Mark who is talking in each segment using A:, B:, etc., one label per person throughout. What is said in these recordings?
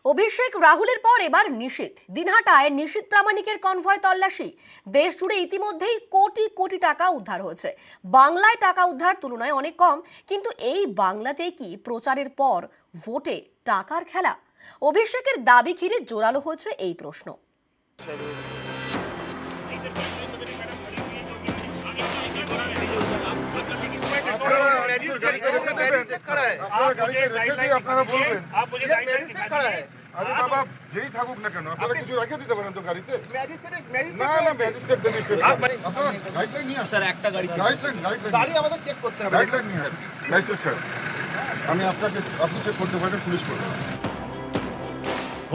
A: অভিষেক রাহুলের পর এবার নিশীথ। দিনহাটায় নিশীথ প্রামাণিকের কনভয় তল্লাশি। দেশ জুড়ে ইতিমধ্যেই কোটি কোটি টাকা উদ্ধার হয়েছে। বাংলায় টাকা উদ্ধার তুলনায় অনেক কম, কিন্তু এই বাংলাতেই কি প্রচারের পর ভোটে টাকার খেলা? অভিষেকের দাবি ঘিরে জোরালো হয়েছে এই প্রশ্ন।
B: আরে বাবা যেই থাকুক না কেন আপনারা কিছু রেখে দিতে পারেন তো গাড়িতে। না না ম্যাজিস্ট্রেট আপনারা গাইডলাইন নিয়ে আসেন। স্যার একটা গাড়ি আমাদের চেক করতে হবে। গাইডলাইন নিয়ে আসেন স্যার। আমি আপনি চেক করতে পারেন, পুলিশ করবে।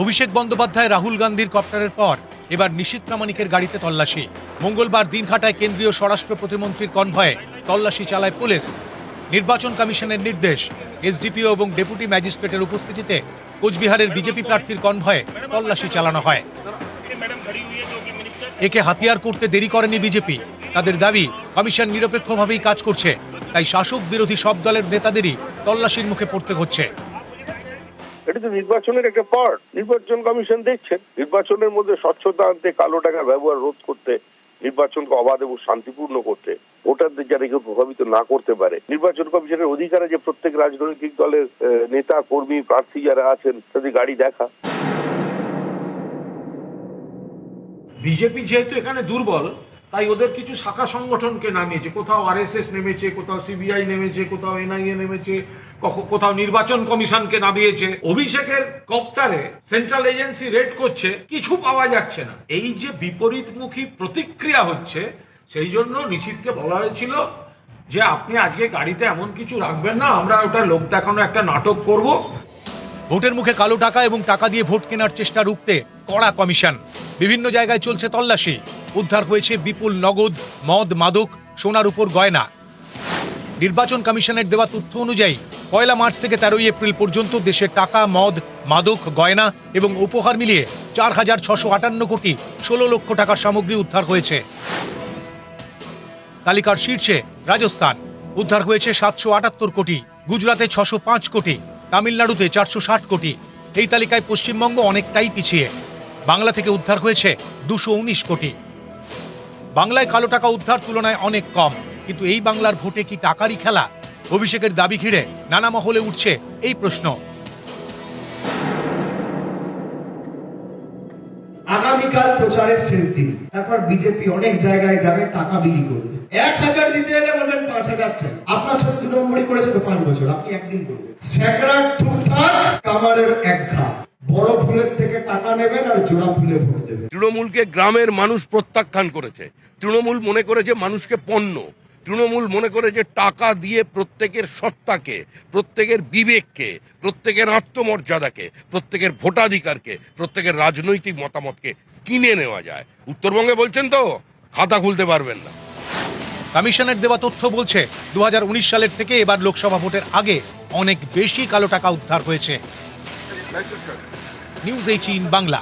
C: অভিষেক বন্দ্যোপাধ্যায় রাহুল গান্ধীর কপ্টারের পর এবার নিশীথ প্রামাণিকের গাড়িতে তল্লাশি। মঙ্গলবার দিনহাটায় কেন্দ্রীয় স্বরাষ্ট্র প্রতিমন্ত্রীর কনভয়ে তল্লাশি চালায় পুলিশ। নির্বাচন কমিশনের নির্দেশ, এসডিপিও এবং ডেপুটি ম্যাজিস্ট্রেটের উপস্থিতিতে কোচবিহারের বিজেপি প্রার্থীর কনভয়ে তল্লাশি চালানো হয়। একে হাতিয়ার করতে দেরি করেনি বিজেপি। তাদের দাবি, কমিশন নিরপেক্ষভাবেই কাজ করছে, তাই শাসক বিরোধী সব দলের নেতাদেরই তল্লাশির মুখে পড়তে হচ্ছে।
D: এটা তো নির্বাচনের একটা পার্ট। নির্বাচন কমিশন দেখছেন নির্বাচনের মধ্যে স্বচ্ছতা আনতে, কালো টাকার ব্যবহার রোধ করতে, নির্বাচনকে অবাধ এবং শান্তিপূর্ণ করতে, ভোটারদের যারা কেউ প্রভাবিত না করতে পারে। নির্বাচন কমিশনের অধিকার আছে প্রত্যেক রাজনৈতিক দলের নেতা কর্মী প্রার্থী যারা আছেন তাদের গাড়ি দেখা।
E: বিজেপি যেহেতু এখানে দুর্বল, তাই ওদের কিছু শাখা সংগঠনকে নামিয়েছে। কোথাও আরএসএস নেমেছে, কোথাও সিবিআই নেমেছে, কোথাও এনআইএ নেমেছে, কোথাও নির্বাচন কমিশনকে নামিয়েছে। অভিষেকের কপ্টারে সেন্ট্রাল এজেন্সি রেড করছে, কিছু পাওয়া যাচ্ছে না। এই যে বিপরীতমুখী প্রতিক্রিয়া হচ্ছে, সেই জন্য নিশীথকে বলা হয়েছিল যে আপনি আজকে গাড়িতে এমন কিছু রাখবেন না, আমরা ওটা লোক দেখানো একটা নাটক করব।
C: ভোটের মুখে কালো টাকা এবং টাকা দিয়ে ভোট কেনার চেষ্টা রুখতে কড়া কমিশন। বিভিন্ন জায়গায় চলছে তল্লাশি। উদ্ধার হয়েছে বিপুল নগদ, মদ, মাদক, সোনার উপর গয়না। নির্বাচন কমিশনের দেওয়া তথ্য অনুযায়ী 1 মার্চ থেকে 13 এপ্রিল পর্যন্ত দেশে টাকা, মদ, মাদক, গয়না এবং উপহার মিলিয়ে 4,658 কোটি 16 লক্ষ টাকার সামগ্রী উদ্ধার হয়েছে। তালিকার শীর্ষে রাজস্থান, উদ্ধার হয়েছে 778 কোটি, গুজরাটে 605 কোটি, তামিলনাড়ুতে 460 কোটি। এই তালিকায় পশ্চিমবঙ্গ অনেকটাই পিছিয়ে। বাংলা থেকে উদ্ধার হয়েছে 219 কোটি। বাংলায় কালো টাকা উদ্ধার তুলনায় অনেক কম, কিন্তু এই বাংলার ভোটে কি টাকারই খেলা? অভিষেকের দাবি ঘিরে নানা মহলে উঠছে এই প্রশ্ন।
F: আগামীকাল প্রচারের শেষ দিন, তারপর বিজেপি অনেক জায়গায় যাবে, টাকা বিলি করবে। 1000 দিতে এলে বলবেন 5000 চাই। আপনার সাথে 2 নম্বরই করেছে তো 5 বছর, আপনি একদিন করবেন। সেকড়া ঠুকঠাক কামারের এক ঘা। বড় ফুলের থেকে টাকা নেবেন আর জোড়া ফুলে ভোট দেবেন।
D: তৃণমূলকে গ্রামের মানুষ প্রত্যাখ্যান করেছে। তৃণমূল মনে করে যে মানুষকে পণ্য। তৃণমূল মনে করে যে টাকা দিয়ে প্রত্যেকের সত্তাকে, প্রত্যেকের বিবেককে, প্রত্যেকের আত্মমর্যাদাকে, প্রত্যেকের ভোটাধিকারকে, প্রত্যেকের রাজনৈতিক মতামতকে কিনে নেওয়া যায়। উত্তরবঙ্গে বলছেন তো খাতা খুলতে পারবেন না।
C: কমিশনের দেওয়া তথ্য বলছে 2019 সালের থেকে এবার লোকসভা ভোটের আগে অনেক বেশি কালো টাকা উদ্ধার হয়েছে। নিউজ 18 বাংলা।